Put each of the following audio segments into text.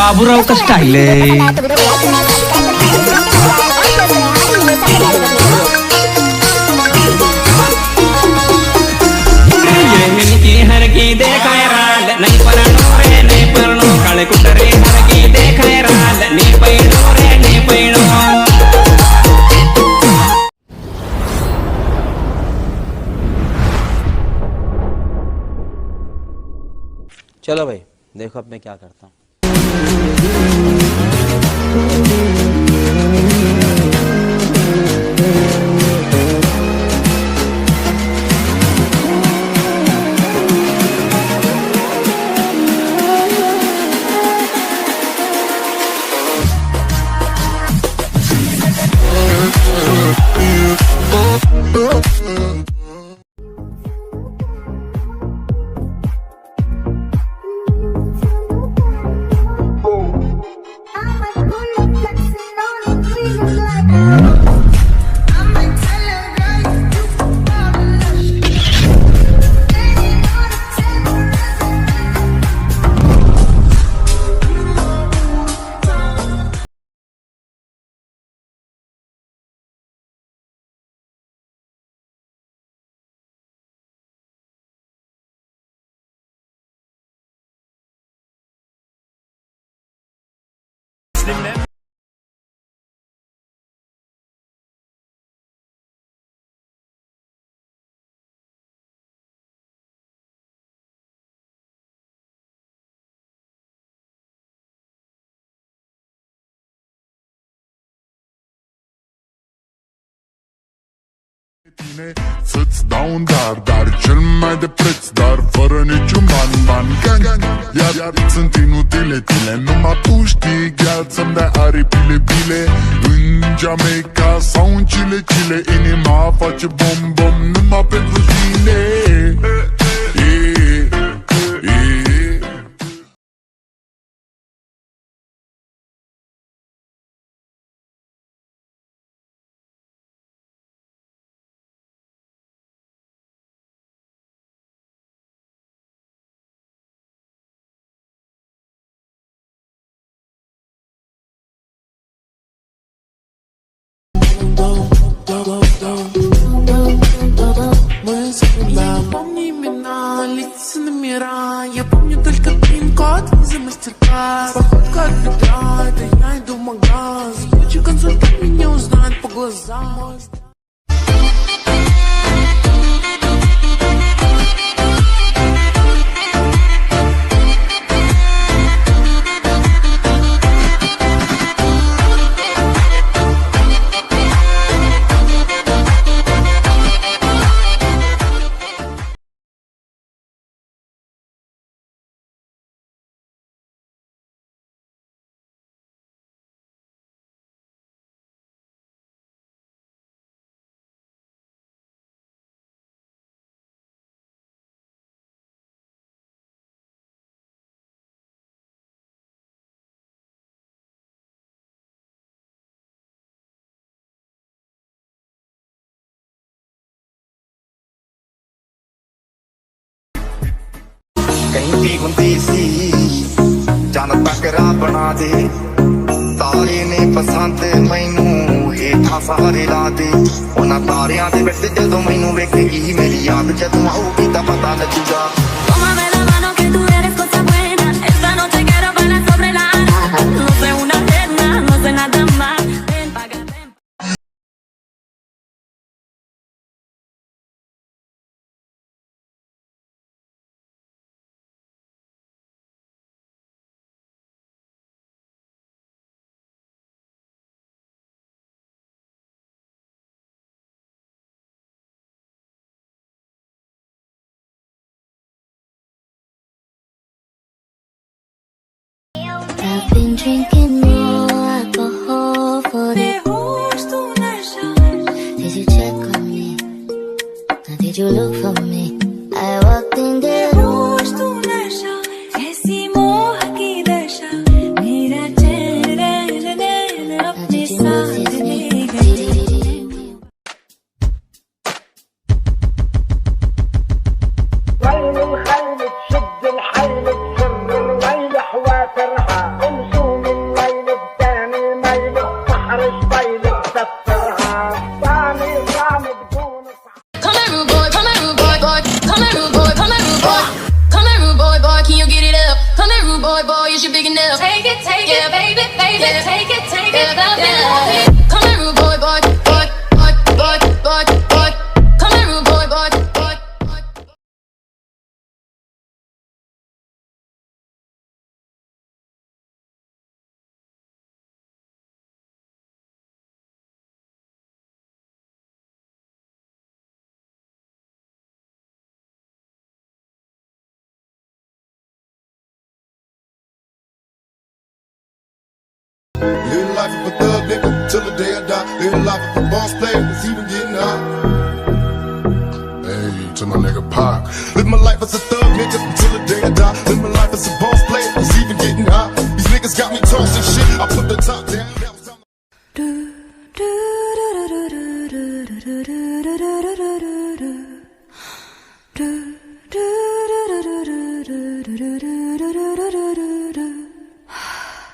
बाबूराव का स्टाइल है। हर की देखा राल नहीं परणो रे नहीं परणो काले कुटरे हर की देखा राल नहीं पैणो रे नहीं पैणो। चलो भाई देखो अब मैं क्या करता हूँ। Sitz down dar chill mai de preț, dar fără niciun ban gang. Iar sunt inutile tine, numai tu știi, gheal să-mi dai aripile bile. În Jamaica sau în Chile, inima face bom numai pentru tine. Помни имена, лица номера. Я помню только пин-код за мастер-класс. Походка от бедра, это я иду в магаз. Лучший консультант меня узнает по глазам. कहीं ਹੁੰਦੀ ਸੀ ਚੰਨ ਤੱਕਰਾ ਬਣਾ ਦੇ ਤਾਰੇ ਨੇ ਪਸੰਦ ਮੈਨੂੰ ਹੇਠਾਂ ਸਾਰੇ ਲਾ ਦੇ ਉਹਨਾਂ ਤਾਰਿਆਂ ਦੇ ਵਿੱਚ ਜਦੋਂ ਮੈਨੂੰ ਵੇਖੇਗੀ ਮੇਰੀ ਯਾਦ ਜਦੋਂ ਆਊਗੀ ਤਾਂ ਪਤਾ ਲੱਗੂਗਾ। Tómame la mano que tú eres cosa buena. Esta noche quiero bailar sobre la arena. No sé una eterna, no sé nada más. Ven pa' acá, ven. I've been drinking more alcohol for the Did you check on me? Or did you look for me? I walked in the room. الخيل تشد الحيل تسر الليل حواترها baby, take it, love it. Come here, rude boy, boy, boy, boy, boy, boy, boy. Come here, rude boy, boy, boy, boy. Live life of a thug nigga till the day I die. Live life of a boss player that's even getting high. Hey, to my nigga Pac. Live my life as a thug nigga till the day I die. Live my life as a boss player that's even getting high. These niggas got me tossing shit. I put the top down. That was time.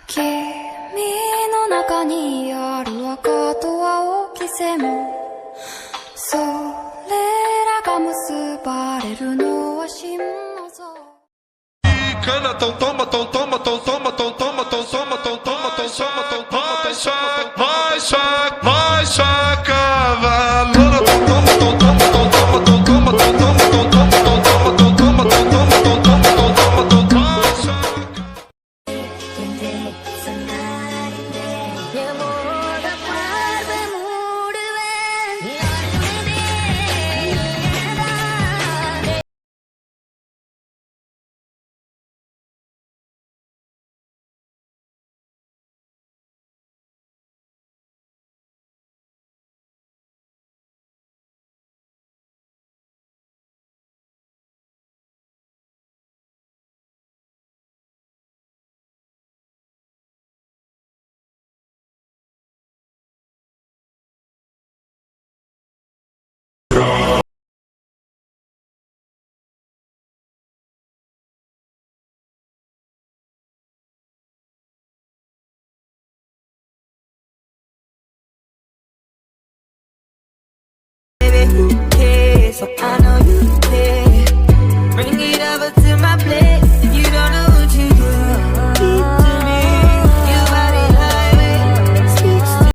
Kimi no naka ni aru aka to aoki sen. それらが結ばれるのは真の像 Cana, toma, toma, toma, toma, toma, toma, toma, toma, toma, toma, toma, toma, vai, saca, valora, toma, toma, toma, toma, toma, toma, toma, toma, toma, toma, toma, toma, saca. Mi amor, apaga, So I know you care. Bring it over to my place. You don't know what you do. Speak to me. Your body highway speaks to me.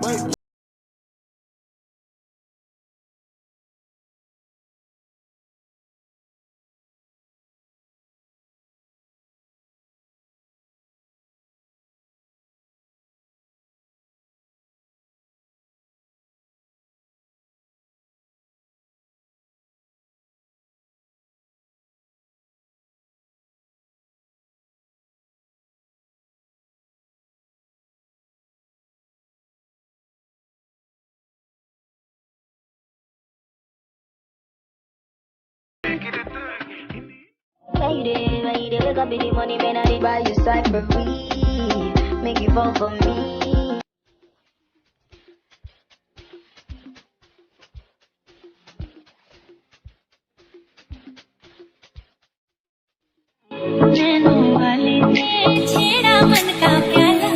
Wait. need it. When you wake up in the morning, man, I need buy your side for free. Make you fall for me. नैनों वाले ने छेड़ा मन का प्याला,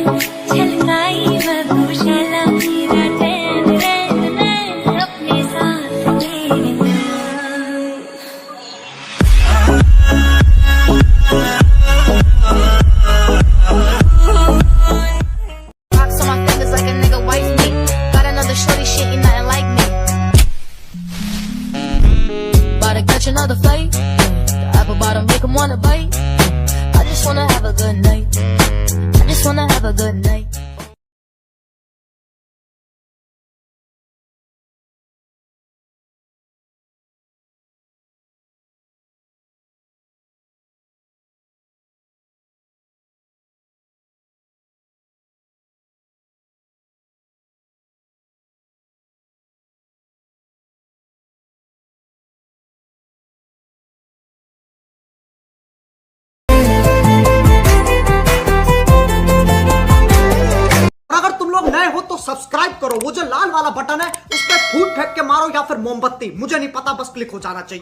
छलकाई मधुशाला, मेरा चैन रैन रैन अपने साथ ले लो। Rocks on my fingers like a nigga wife me. Got another shorty, shit, you nothing like me. About to catch another flight. The apple bottom make him wanna bite. I just wanna have a good night. I just wanna have a good night. अगर तुम लोग नए हो तो subscribe करो, वो जो लाल वाला बटन है उस पर फूट फेंक के मारो या फिर मोमबत्ती, मुझे नहीं पता, बस क्लिक हो जाना चाहिए।